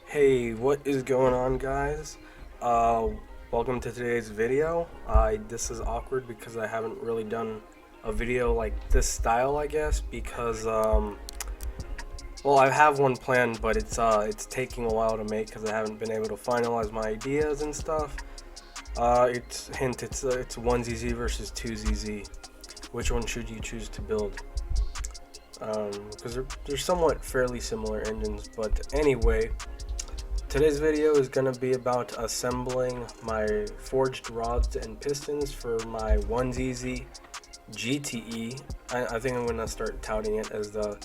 Hey, what is going on, guys? Uh, Welcome to today's video. This is awkward because I haven't really done a video like this style, I guess, because well, I have one planned, but it's taking a while to make because I haven't been able to finalize my ideas and stuff. It's hint, it's 1ZZ versus 2ZZ. Which one should you choose to build? Because they're somewhat fairly similar engines, but anyway. Today's video is going to be about assembling my forged rods and pistons for my 1ZZ GTE. I think I'm going to start touting it as the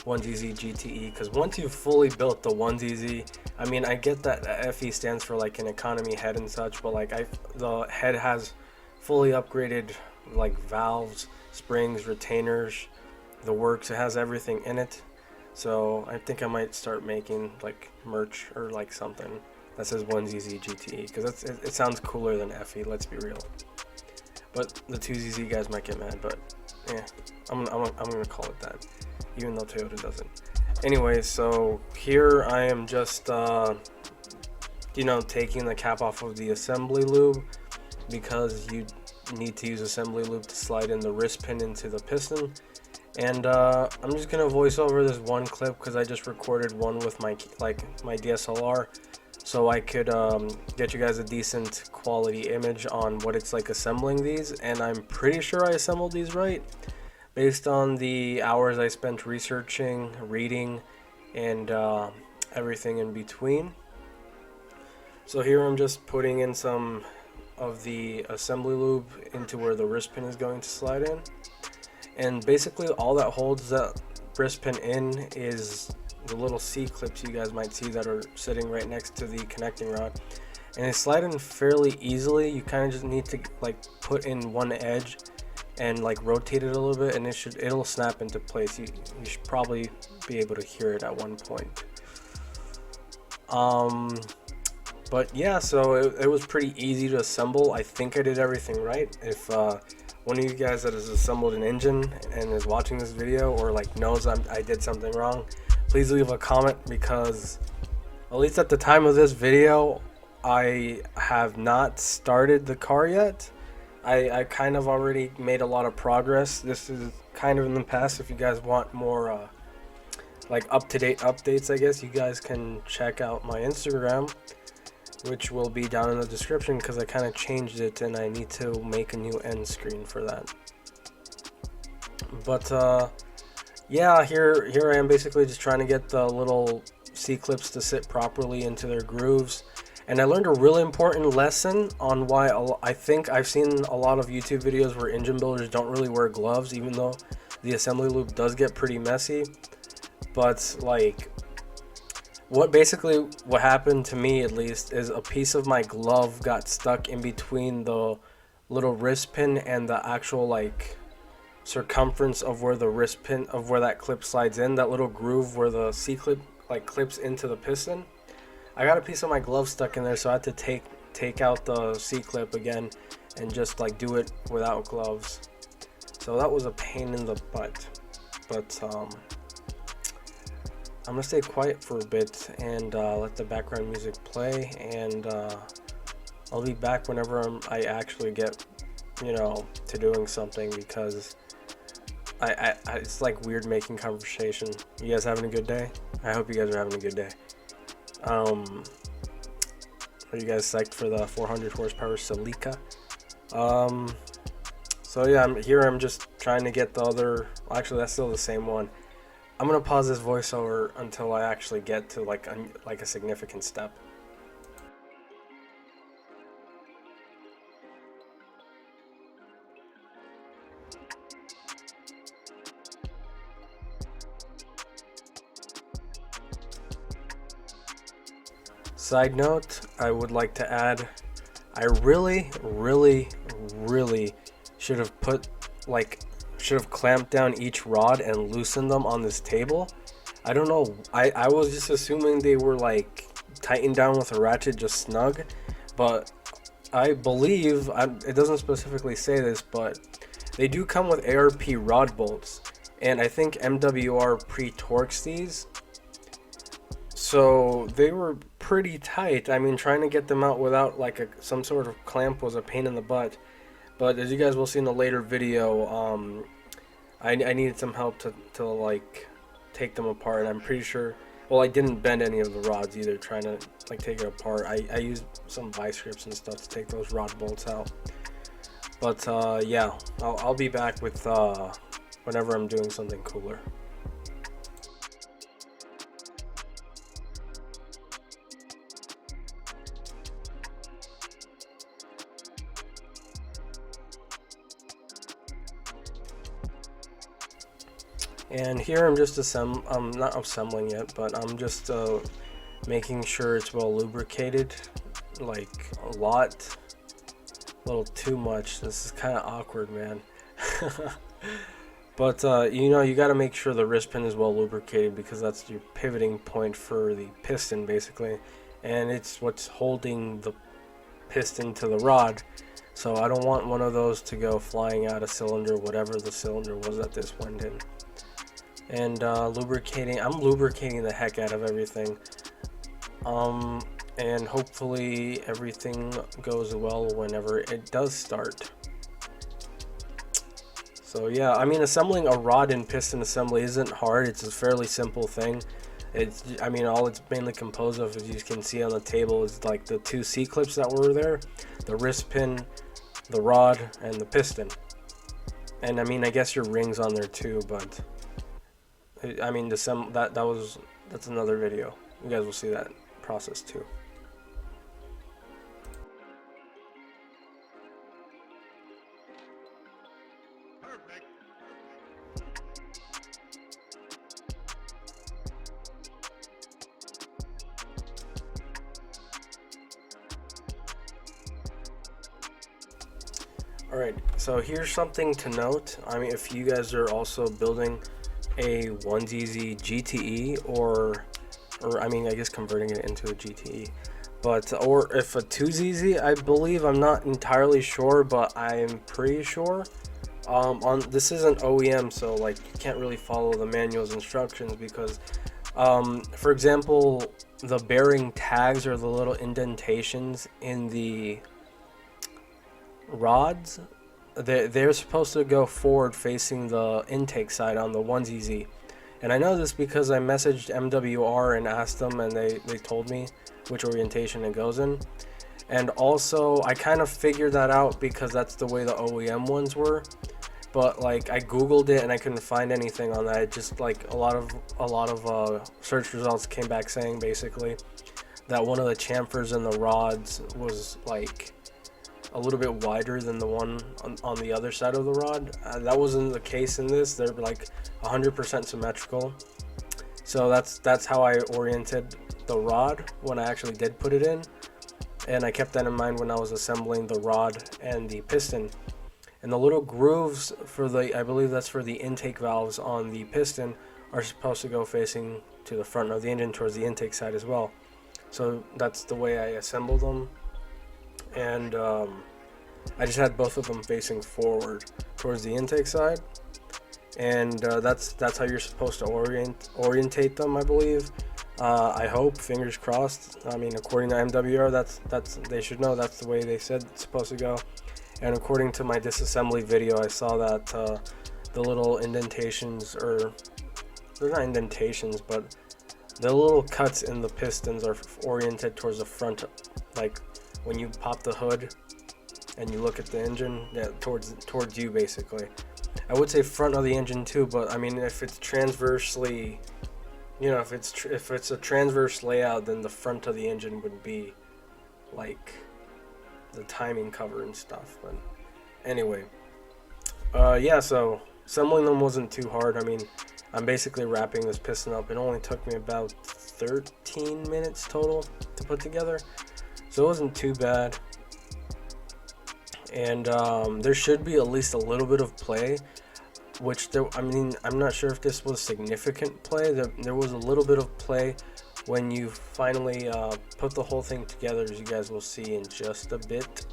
1ZZ GTE because once you've fully built the 1ZZ, I mean, I get that FE stands for like an economy head and such, but like the head has fully upgraded like valves, springs, retainers, the works. It has everything in it. So I think I might start making like merch or like something that says 1ZZ GTE because it sounds cooler than FE. Let's be real. But the 2ZZ guys might get mad, but yeah, I'm gonna call it that, even though Toyota doesn't. Anyway, so here I am just taking the cap off of the assembly lube because you need to use assembly lube to slide in the wrist pin into the piston. And I'm just gonna voice over this one clip because I just recorded one with my DSLR, so I could get you guys a decent quality image on what it's like assembling these. And I'm pretty sure I assembled these right, based on the hours I spent researching, reading, and everything in between. So here I'm just putting in some of the assembly lube into where the wrist pin is going to slide in. And basically all that holds that wrist pin in is the little C-clips you guys might see that are sitting right next to the connecting rod. And they slide in fairly easily. You kind of just need to like put in one edge and like rotate it a little bit, and it'll snap into place. You should probably be able to hear it at one point. But yeah, so it was pretty easy to assemble. I think I did everything right. If one of you guys that has assembled an engine and is watching this video or like knows I did something wrong, please leave a comment, because at least at the time of this video I have not started the car yet. I kind of already made a lot of progress. This is kind of in the past. If you guys want more like up-to-date updates, I guess you guys can check out my Instagram, which will be down in the description because I kind of changed it and I need to make a new end screen for that. But yeah, here I am basically just trying to get the little C-clips to sit properly into their grooves. And I learned a really important lesson on why I think I've seen a lot of YouTube videos where engine builders don't really wear gloves, even though the assembly loop does get pretty messy. But like, what happened to me, at least, is a piece of my glove got stuck in between the little wrist pin and the actual like circumference of where the wrist pin of where that clip slides in, that little groove where the C-clip like clips into the piston. I got a piece of my glove stuck in there, so I had to take out the C-clip again and just like do it without gloves. So that was a pain in the butt. But I'm gonna stay quiet for a bit and let the background music play, and I'll be back whenever I actually get, to doing something, because it's like weird making conversation. You guys having a good day? I hope you guys are having a good day. Are you guys psyched for the 400 horsepower Celica? So yeah, I'm just trying to get the other. Actually, that's still the same one. I'm gonna pause this voiceover until I actually get to like a significant step. Side note, I would like to add, I really should have clamped down each rod and loosened them on this table. I don't know, I was just assuming they were like tightened down with a ratchet just snug, but I believe, it doesn't specifically say this, but they do come with ARP rod bolts, and I think MWR pre-torques these. So they were pretty tight. I mean, trying to get them out without like some sort of clamp was a pain in the butt. But as you guys will see in the later video, I needed some help to like take them apart, and I'm pretty sure, well, I didn't bend any of the rods either trying to like take it apart. I used some vice grips and stuff to take those rod bolts out. But yeah, I'll be back with whenever I'm doing something cooler. And here I'm just I'm not assembling it, but I'm just making sure it's well lubricated, like a little too much. This is kind of awkward, man. But you know, you got to make sure the wrist pin is well lubricated, because that's your pivoting point for the piston basically, and it's what's holding the piston to the rod. So I don't want one of those to go flying out of cylinder, whatever the cylinder was that this went in. And lubricating, I'm lubricating the heck out of everything, and hopefully everything goes well whenever it does start. So yeah, I mean, assembling a rod and piston assembly isn't hard. It's a fairly simple thing. I mean, all it's mainly composed of, as you can see on the table, is like the two C-clips that were there, the wrist pin, the rod, and the piston. And I mean, I guess your ring's on there too, but I mean, that's another video. You guys will see that process too. Perfect. Alright, so here's something to note. I mean, if you guys are also building a 1ZZ GTE, or I mean, I guess converting it into a GTE, but or if a 2ZZ, I believe, I'm not entirely sure, but I'm pretty sure. This isn't OEM, so like you can't really follow the manual's instructions, because for example, the bearing tags, or the little indentations in the rods, they're supposed to go forward facing the intake side on the 1ZZ. And I know this because I messaged MWR and asked them, and they told me which orientation it goes in. And also I kind of figured that out because that's the way the OEM ones were, but like I googled it and I couldn't find anything on that. It just like a lot of search results came back saying basically that one of the chamfers in the rods was like a little bit wider than the one on the other side of the rod. That wasn't the case in this. They're like 100% symmetrical. So that's how I oriented the rod when I actually did put it in, and I kept that in mind when I was assembling the rod and the piston. And the little grooves for I believe that's for the intake valves on the piston, are supposed to go facing to the front of the engine towards the intake side as well. So that's the way I assembled them. And I just had both of them facing forward towards the intake side, and that's how you're supposed to orientate them, I believe. I hope, fingers crossed. I mean, according to MWR, that's they should know that's the way they said it's supposed to go. And according to my disassembly video, I saw that the little indentations, or they're not indentations, but the little cuts in the pistons are oriented towards the front, like when you pop the hood and you look at the engine, yeah, towards you basically. I would say front of the engine too, but I mean, if it's transversely, you know, if it's a transverse layout, then the front of the engine would be like the timing cover and stuff. But anyway, yeah, so assembling them wasn't too hard. I mean, I'm basically wrapping this piston up. It only took me about 13 minutes total to put together, so it wasn't too bad. And there should be at least a little bit of play, which I mean, I'm not sure if this was significant play. There was a little bit of play when you finally put the whole thing together, as you guys will see in just a bit.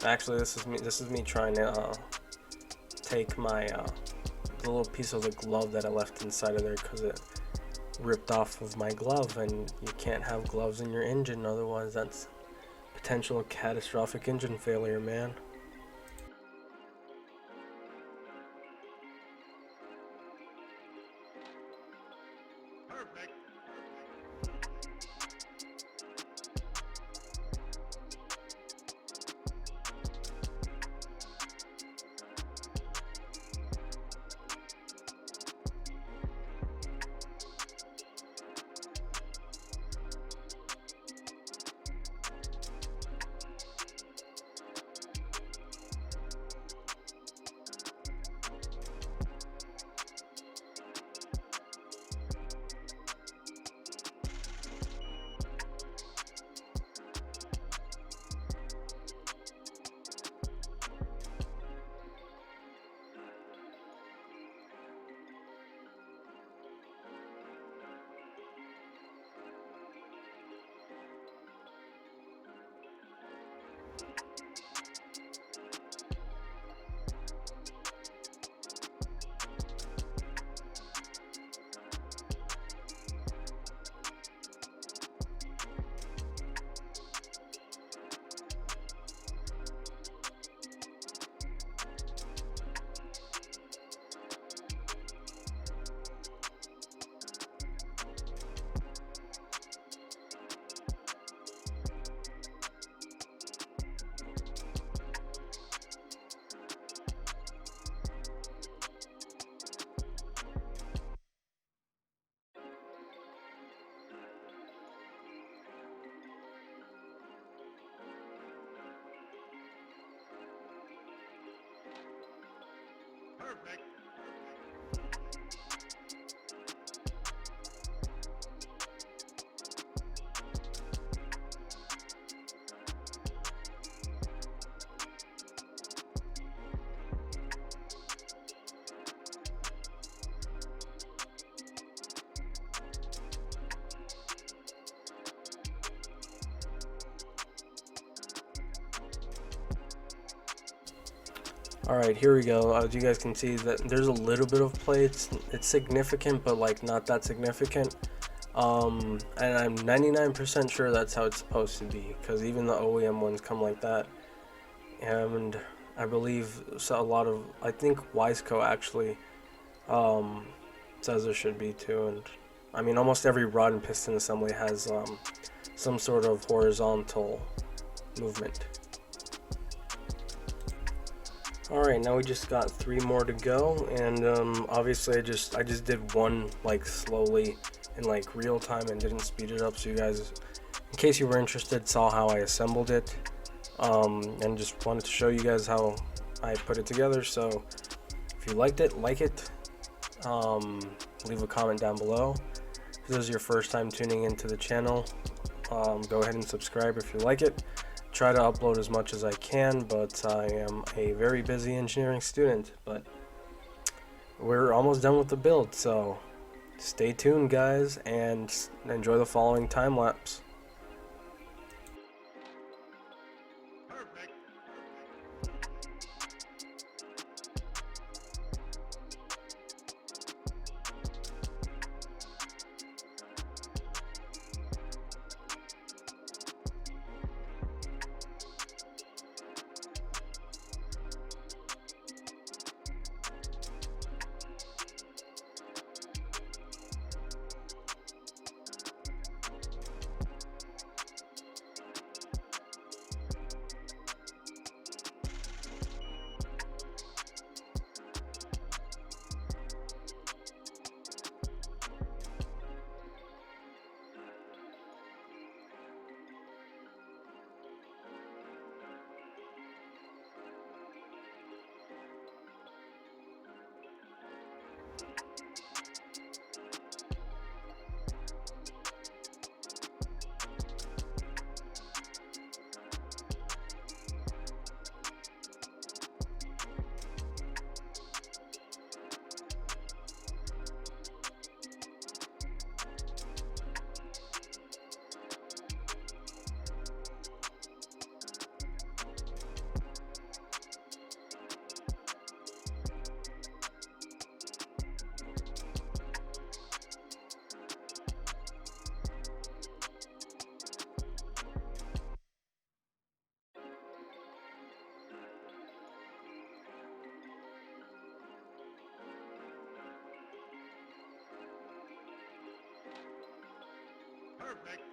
Actually, this is me trying to take my the little piece of the glove that I left inside of there, because ripped off of my glove, and you can't have gloves in your engine, otherwise that's potential catastrophic engine failure, man. Perfect. Perfect. Alright, here we go. As you guys can see, that there's a little bit of play. It's significant, but like not that significant. And I'm 99% sure that's how it's supposed to be, because even the OEM ones come like that. And I believe so a lot of, I think Wiseco actually says there should be too. And I mean, almost every rod and piston assembly has some sort of horizontal movement. Alright, now we just got 3 more to go, and obviously I just did one like slowly in like real time and didn't speed it up, so you guys, in case you were interested, saw how I assembled it, and just wanted to show you guys how I put it together. So if you liked it, like it, leave a comment down below. If this is your first time tuning into the channel, go ahead and subscribe if you like it. Try to upload as much as I can, but I am a very busy engineering student. But we're almost done with the build, so stay tuned, guys, and enjoy the following time lapse. Perfect. Perfect.